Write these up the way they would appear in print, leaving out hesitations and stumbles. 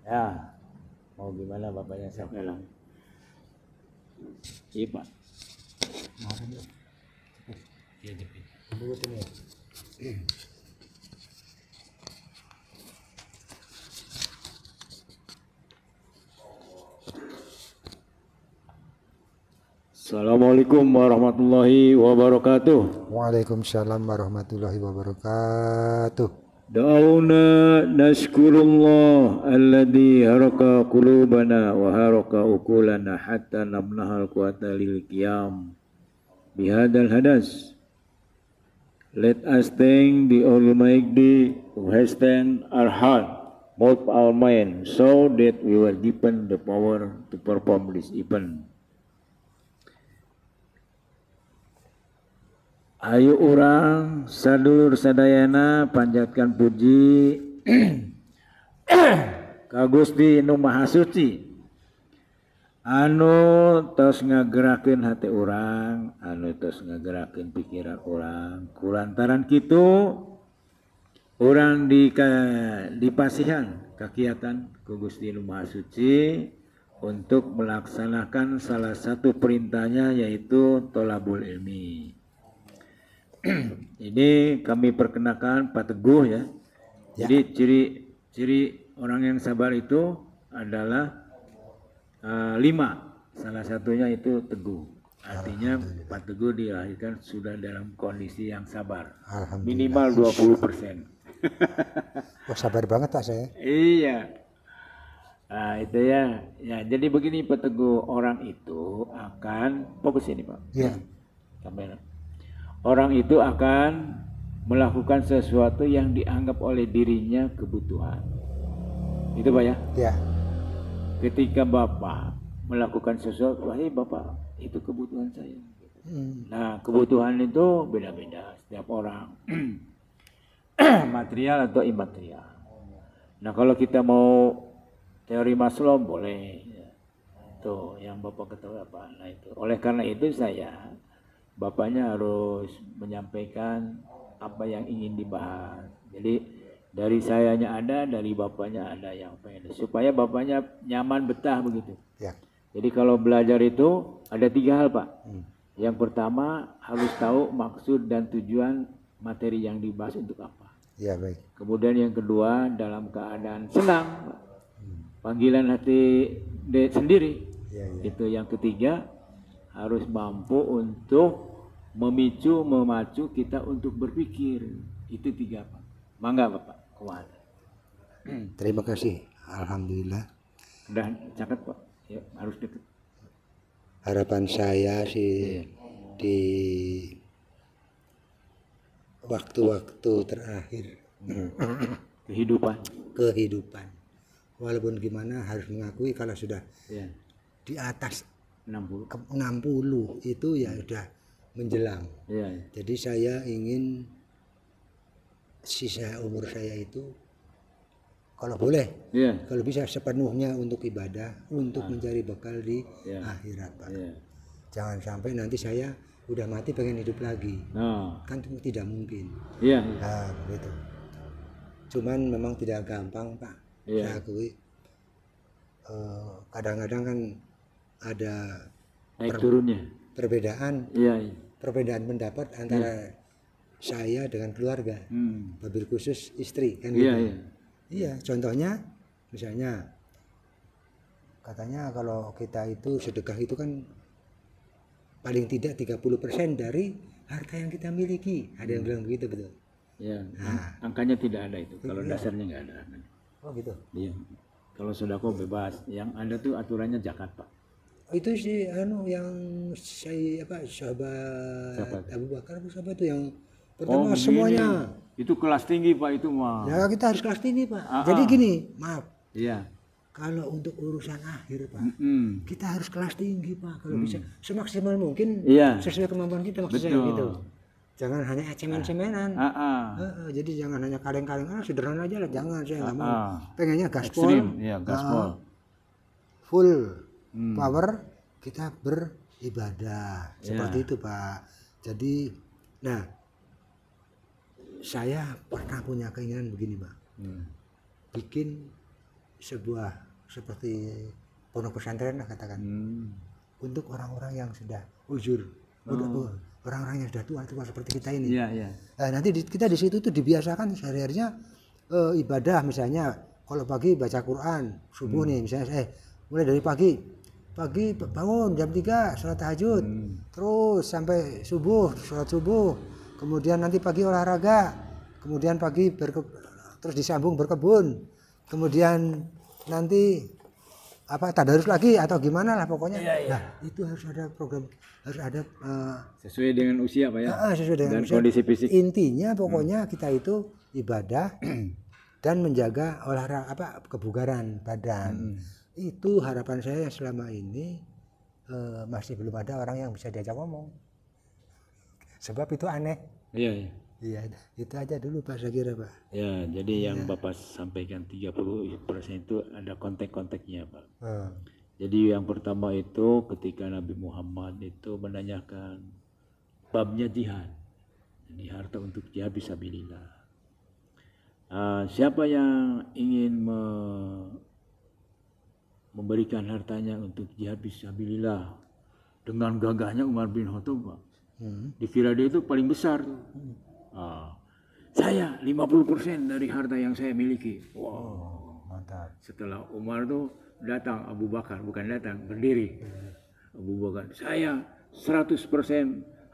Ya, mau gimana bapaknya siapa lah? Iya pak. Iya jepit. Assalamualaikum warahmatullahi wabarakatuh. Waalaikumsalam warahmatullahi wabarakatuh. Da'una nashkurullah alladhi haraka qulubana wa haraka ukulana hatta nabnahal quwata lil qiyam bihadal hadas. Let us thank the Almighty who has strengthened our heart, both our mind, so that we will deepen the power to perform this event. Ayo orang sadulur sadayana panjatkan puji ka Gusti Nu Maha Suci anu tos ngagerakeun hati orang, anu tos ngagerakeun pikiran orang, kulantaran kitu orang dipasihan kakiatan ku Gusti Nu Maha Suci untuk melaksanakan salah satu perintahnya yaitu tholabul ilmi. Ini kami perkenalkan Pak Teguh ya. Jadi ciri orang yang sabar itu adalah 5. Salah satunya itu teguh. Artinya Pak Teguh dilahirkan sudah dalam kondisi yang sabar. Minimal 20%. Wah, sabar banget Pak saya. Iya. Nah itu ya. Ya jadi begini Pak Teguh, orang itu akan fokus ini Pak. Iya. Kamera. Orang itu akan melakukan sesuatu yang dianggap oleh dirinya kebutuhan. Itu Pak ya? Iya. Ketika Bapak melakukan sesuatu, wahai Bapak, itu kebutuhan saya. Nah, kebutuhan itu beda-beda setiap orang. Material atau imaterial. Nah, kalau kita mau teori Maslow boleh. Tuh, yang Bapak ketahui apa? Nah, itu. Oleh karena itu Bapaknya harus menyampaikan apa yang ingin dibahas. Jadi dari sayanya ada, dari Bapaknya ada yang pengen. Supaya Bapaknya nyaman betah begitu. Ya. Jadi kalau belajar itu ada 3 hal Pak. Yang pertama harus tahu maksud dan tujuan materi yang dibahas untuk apa. Ya baik. Kemudian yang kedua dalam keadaan senang Pak. Panggilan hati sendiri. Itu yang ketiga harus mampu untuk memacu kita untuk berpikir. Itu 3 Pak. Mangga Bapak. Kuat. Terima kasih. Alhamdulillah. Udah catat Pak. Ya, harus dekat. Harapan saya sih di waktu-waktu terakhir kehidupan. Walaupun gimana harus mengakui kalau sudah di atas 60 itu ya udah menjelang. Jadi saya ingin sisa umur saya itu kalau boleh, kalau bisa sepenuhnya untuk ibadah, untuk mencari bekal di akhirat Pak. Jangan sampai nanti saya udah mati pengen hidup lagi. Kan tidak mungkin. Nah, begitu. Cuman memang tidak gampang Pak. Saya akui. Kadang-kadang kan ada perbedaan pendapat antara saya dengan keluarga, wabil khusus istri kan gitu. Iya, contohnya misalnya katanya kalau kita itu sedekah itu kan paling tidak 30% dari harta yang kita miliki. Ada yang bilang begitu, betul? Nah, angkanya tidak ada itu. Kalau dasarnya nggak ada. Oh gitu. Iya. Kalau sedekah bebas, yang ada tuh aturannya zakat Pak. Itu sih yang saya sahabat Abu Bakar sahabat itu yang pertama semuanya. Itu kelas tinggi Pak itu mah. Ya kita harus kelas tinggi Pak. Jadi gini, maaf. Iya. Kalau untuk urusan akhir Pak, kita harus kelas tinggi Pak. Kalau bisa semaksimal mungkin sesuai kemampuan kita maksudnya gitu. Jangan hanya cemen-cemenan. Jadi jangan hanya kaleng-kaleng, sederhana aja lah. Jangan, saya nggak mau. Pengennya gaspol. Gaspol. Full power kita beribadah. Seperti itu Pak. Jadi, nah, saya pernah punya keinginan begini Pak. Bikin sebuah seperti pondok pesantren lah katakan, untuk orang-orang yang sudah uzur, orang-orang yang sudah tua seperti kita ini. Nanti kita di situ tuh dibiasakan sehari-harinya ibadah, misalnya kalau pagi baca Quran subuh nih misalnya, mulai dari pagi bangun jam 3 sholat tahajud, terus sampai subuh sholat subuh, kemudian nanti pagi olahraga, kemudian pagi terus disambung berkebun, kemudian nanti tadarus lagi atau gimana lah pokoknya. Nah itu harus ada program, harus ada sesuai dengan usia Pak ya, sesuai dengan dan usia. kondisi fisik. Intinya pokoknya kita itu ibadah dan menjaga olahraga kebugaran badan. Itu harapan saya selama ini. Masih belum ada orang yang bisa diajak ngomong, sebab itu aneh. Iya, itu aja dulu Pak, saya kira Pak. Ya, jadi yang Bapak sampaikan 30% itu ada kontek-konteknya Pak. Jadi yang pertama itu ketika Nabi Muhammad itu menanyakan babnya jihad, jadi harta untuk jihad fisabilillah. Siapa yang ingin memberikan hartanya untuk jihad fisabilillah? Dengan gagahnya Umar bin Khattab Pak. Dikira dia itu paling besar tuh. Saya 50% dari harta yang saya miliki. Wow, mantap. Setelah Umar tuh datang Abu Bakar, bukan datang, berdiri. Abu Bakar, saya 100%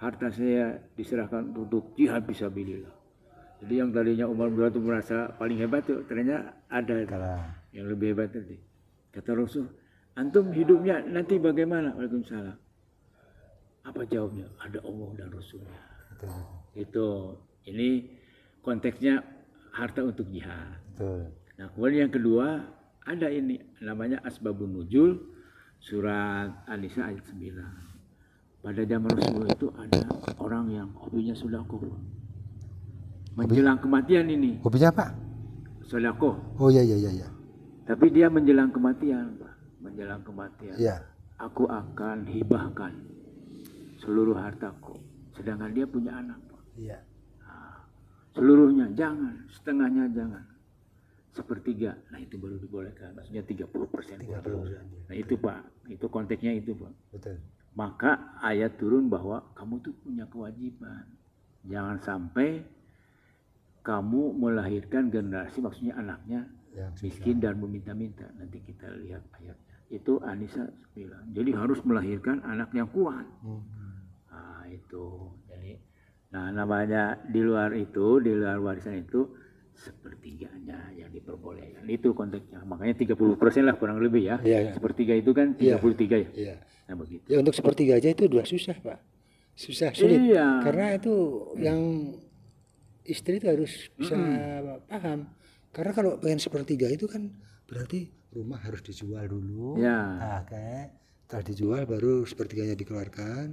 harta saya diserahkan untuk jihad fisabilillah. Jadi yang tadinya Umar bin Khattab merasa paling hebat tuh, ternyata ada yang lebih hebat tadi. Kata Rasul, antum hidupnya nanti bagaimana? Waalaikumsalam. Apa jawabnya? Ada Allah dan Rasulnya. Itu ini konteksnya harta untuk jihad. Nah kemudian yang kedua ada ini namanya Asbabun Nuzul, surat An-Nisa ayat 9. Pada zaman Rasulullah itu ada orang yang hobinya sedekah. Menjelang kematian ini. Hobinya apa? Sedekah. Oh iya. Tapi dia menjelang kematian, Pak. Menjelang kematian. Iya. Aku akan hibahkan seluruh hartaku. Sedangkan dia punya anak, Pak. Iya. Seluruhnya jangan, setengahnya jangan. Sepertiga. Nah itu baru dibolehkan. Maksudnya 30%. Nah itu Pak. Itu konteksnya itu Pak. Betul. Maka ayat turun bahwa kamu tuh punya kewajiban. Jangan sampai kamu melahirkan generasi, maksudnya anaknya miskin dan meminta-minta. Nanti kita lihat ayatnya. Itu An-Nisa 9. Jadi harus melahirkan anak yang kuat. Nah itu. Jadi, nah namanya di luar itu, di luar warisan itu sepertiganya yang diperbolehkan. Itu konteksnya. Makanya 30% lah kurang lebih ya. Sepertiga itu kan 33 ya. Iya. Nah begitu. Ya untuk sepertiga aja itu udah susah Pak. Susah, sulit. Iya. Karena itu yang istri itu harus bisa paham. Karena kalau pengen sepertiga itu kan berarti rumah harus dijual dulu. Setelah dijual baru sepertiganya dikeluarkan.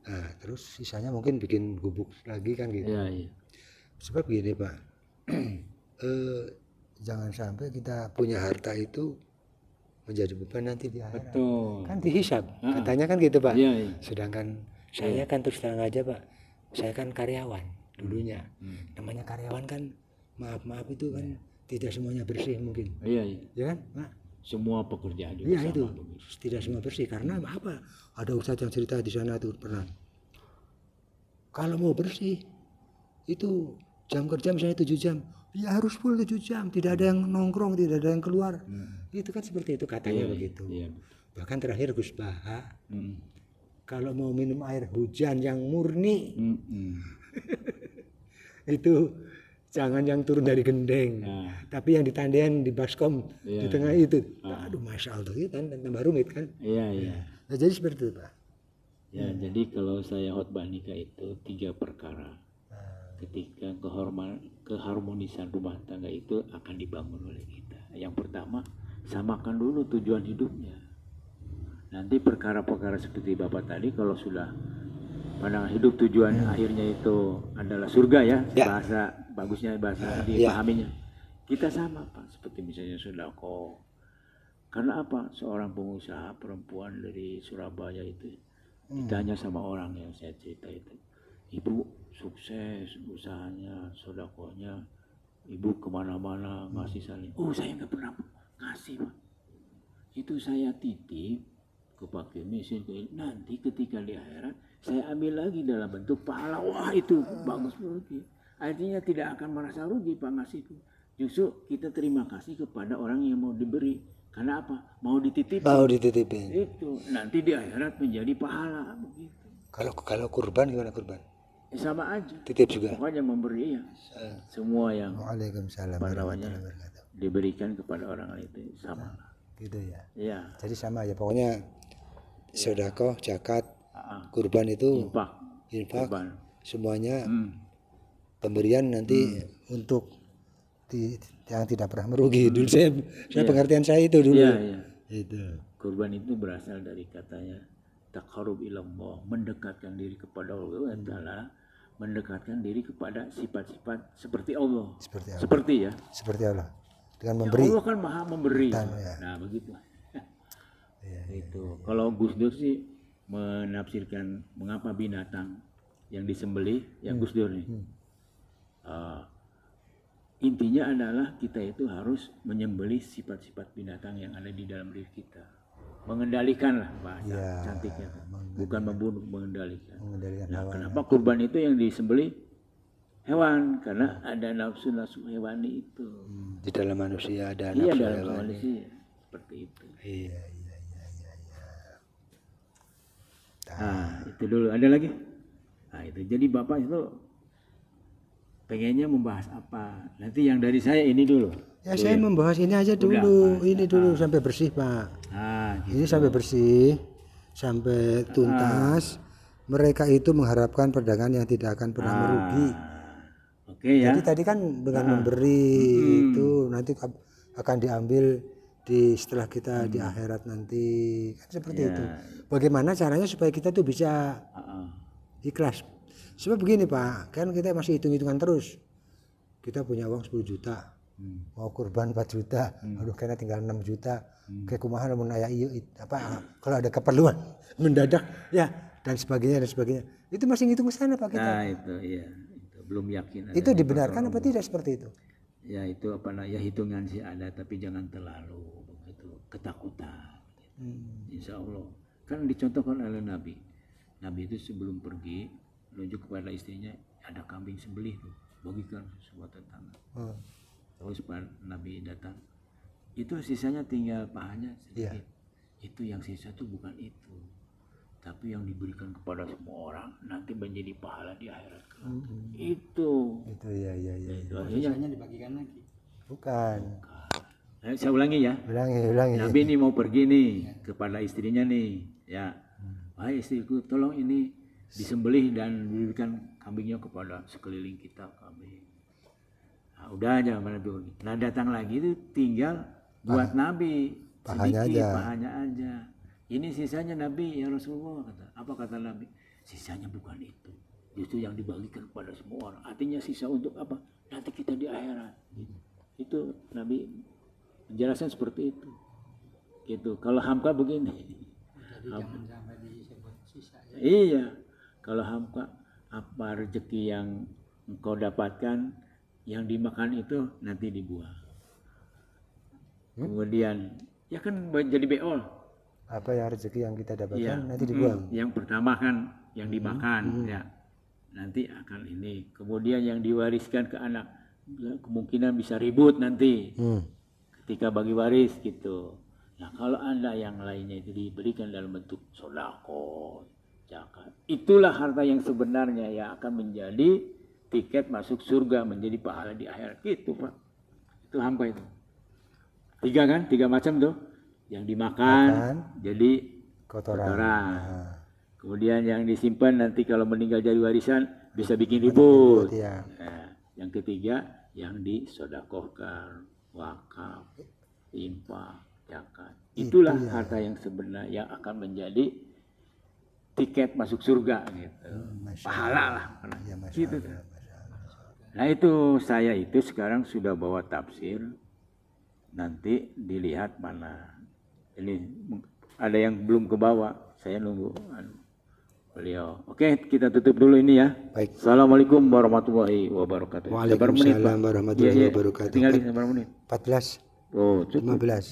Nah, terus sisanya mungkin bikin gubuk lagi kan gitu. Sebab gini Pak, jangan sampai kita punya harta itu menjadi beban nanti di akhirat. Kan dihisab, katanya kan gitu Pak. Sedangkan saya kan terus terang aja Pak, saya kan karyawan dulunya. Namanya karyawan kan maaf itu kan tidak semuanya bersih mungkin. Ya kan Pak? Semua pekerjaan juga sama. Itu tidak semua bersih karena apa? Ada ustadz yang cerita di sana tuh pernah. Kalau mau bersih itu jam kerja misalnya 7 jam, ya harus full 7 jam, tidak ada yang nongkrong, tidak ada yang keluar. Itu kan seperti itu katanya begitu. Bahkan terakhir Gus Baha, kalau mau minum air hujan yang murni, itu jangan yang turun dari gendeng, tapi yang ditandain di baskom di tengah itu. Aduh, masya Allah itu kan tambah rumit kan. Nah, jadi seperti itu Pak. Jadi kalau saya khotbah nikah itu 3 perkara. Ketika keharmonisan rumah tangga itu akan dibangun oleh kita. Yang pertama, samakan dulu tujuan hidupnya. Nanti perkara-perkara seperti Bapak tadi kalau sudah pandangan hidup tujuan akhirnya itu adalah surga ya. Bahasa bagusnya bahasa dipahaminya. Kita sama Pak, seperti misalnya sedekah. Karena apa? Seorang pengusaha perempuan dari Surabaya itu ditanya sama orang yang saya cerita itu, ibu sukses usahanya, sedekahnya, ibu kemana-mana ngasih saling. Oh saya nggak pernah Kasih Pak. Itu saya titip ke Pak Kemis, nanti ketika di akhirat saya ambil lagi dalam bentuk pahala. Wah itu bagus rugi. Artinya tidak akan merasa rugi Pak ngasih itu. Justru kita terima kasih kepada orang yang mau diberi. Karena apa? Mau dititipin. Mau dititipin. Itu nanti di akhirat menjadi pahala begitu. Kalau kurban gimana kurban? Sama aja. Titip juga. Pokoknya memberi ya. Semua yang Waalaikumsalam warahmatullahi wabarakatuh diberikan kepada orang lain itu sama. Gitu ya. Iya. Jadi sama ya pokoknya sedekah, zakat, kurban itu infak kurban. Semuanya pemberian nanti untuk yang tidak pernah merugi. Dulu saya pengertian saya itu dulu. Iya. Itu. Kurban itu berasal dari katanya taqarrub ilallah, mendekatkan diri kepada Allah adalah mendekatkan diri kepada sifat-sifat seperti Allah. Seperti Allah. Dengan memberi. Allah kan maha memberi. Nah begitu. Itu. Kalau Gus Dur sih menafsirkan mengapa binatang yang disembelih, yang Gus Dur nih. Intinya adalah kita itu harus menyembelih sifat-sifat binatang yang ada di dalam diri kita. Mengendalikan lah bahasa cantiknya. Bukan membunuh, mengendalikan. Nah, kenapa kurban itu yang disembelih hewan? Karena ada nafsu-nafsu hewani itu. Di dalam manusia ada nafsu hewani. Manusia seperti itu. Iya. Nah, itu dulu. Ada lagi? Nah, itu. Jadi Bapak itu pengennya membahas apa? Nanti yang dari saya ini dulu. Ya saya membahas ini aja dulu. Ini dulu sampai bersih Pak. Gitu. Ini sampai bersih, sampai tuntas. Mereka itu mengharapkan perdagangan yang tidak akan pernah merugi. Oke ya. Jadi tadi kan dengan memberi itu nanti akan diambil setelah kita di akhirat nanti, kan seperti itu. Bagaimana caranya supaya kita tuh bisa ikhlas? Sebab begini Pak, kan kita masih hitung-hitungan terus. Kita punya uang 10 juta, mau kurban 4 juta, aduh kayaknya tinggal 6 juta. Kayak kumaha namun aya ieu apa kalau ada keperluan mendadak ya dan sebagainya. Itu masih ngitung sana Pak kita. Nah, itu belum yakin. Itu dibenarkan apa tidak seperti itu? Ya itu hitungan sih ada, tapi jangan terlalu begitu ketakutan. Insya Allah kan dicontohkan oleh Nabi itu sebelum pergi menunjuk kepada istrinya, ada kambing sembelih tuh, bagikan semua tetangga. Terus Nabi datang, itu sisanya tinggal pahanya sedikit. Itu yang sisa tuh bukan itu, tapi yang diberikan kepada semua orang nanti menjadi pahala di akhirat. Itu ya. Itu sisanya dibagikan lagi. Bukan. Saya ulangi ya. Ulangi. Nabi ini mau pergi nih kepada istrinya nih, ya. Wahai istriku, tolong ini disembelih dan diberikan kambingnya kepada sekeliling kita kambing. Nah, udah aja Nabi. Nah datang lagi itu tinggal buat Nabi sedikit pahanya aja. Ini sisanya Nabi ya Rasulullah kata. Apa kata Nabi? Sisanya bukan itu. Justru yang dibagikan kepada semua orang. Artinya sisa untuk apa? Nanti kita di akhirat. Itu Nabi menjelaskan seperti itu. Gitu. Kalau hamka begini. Jangan sampai disebut sisa. Iya. Kalau hamka, apa rezeki yang engkau dapatkan, yang dimakan itu nanti dibuang. Kemudian, ya kan jadi beol. Apa ya rezeki yang kita dapatkan nanti dibuang. Yang pertama kan yang dimakan, ya nanti akan ini. Kemudian yang diwariskan ke anak, ya, kemungkinan bisa ribut nanti. Ketika bagi waris gitu. Nah kalau Anda yang lainnya itu diberikan dalam bentuk sodako, zakat. Itulah harta yang sebenarnya yang akan menjadi tiket masuk surga, menjadi pahala di akhirat. Gitu Pak. Itu hamka itu. 3 kan? 3 macam tuh. Yang dimakan jadi kotoran. Kemudian yang disimpan nanti kalau meninggal jadi warisan bisa bikin ribut. Nah, yang ketiga yang disodakohkan, wakaf, infak, zakat. Itulah harta yang sebenarnya yang akan menjadi tiket masuk surga gitu. Pahala lah. Gitu. Nah itu saya itu sekarang sudah bawa tafsir. Nanti dilihat mana. Ini ada yang belum ke bawah. Saya nunggu beliau. Oke, kita tutup dulu ini ya. Baik. Assalamualaikum warahmatullahi wabarakatuh. Waalaikumsalam warahmatullahi wabarakatuh. Tinggal di berapa menit? 14. Oh, cukup. 15.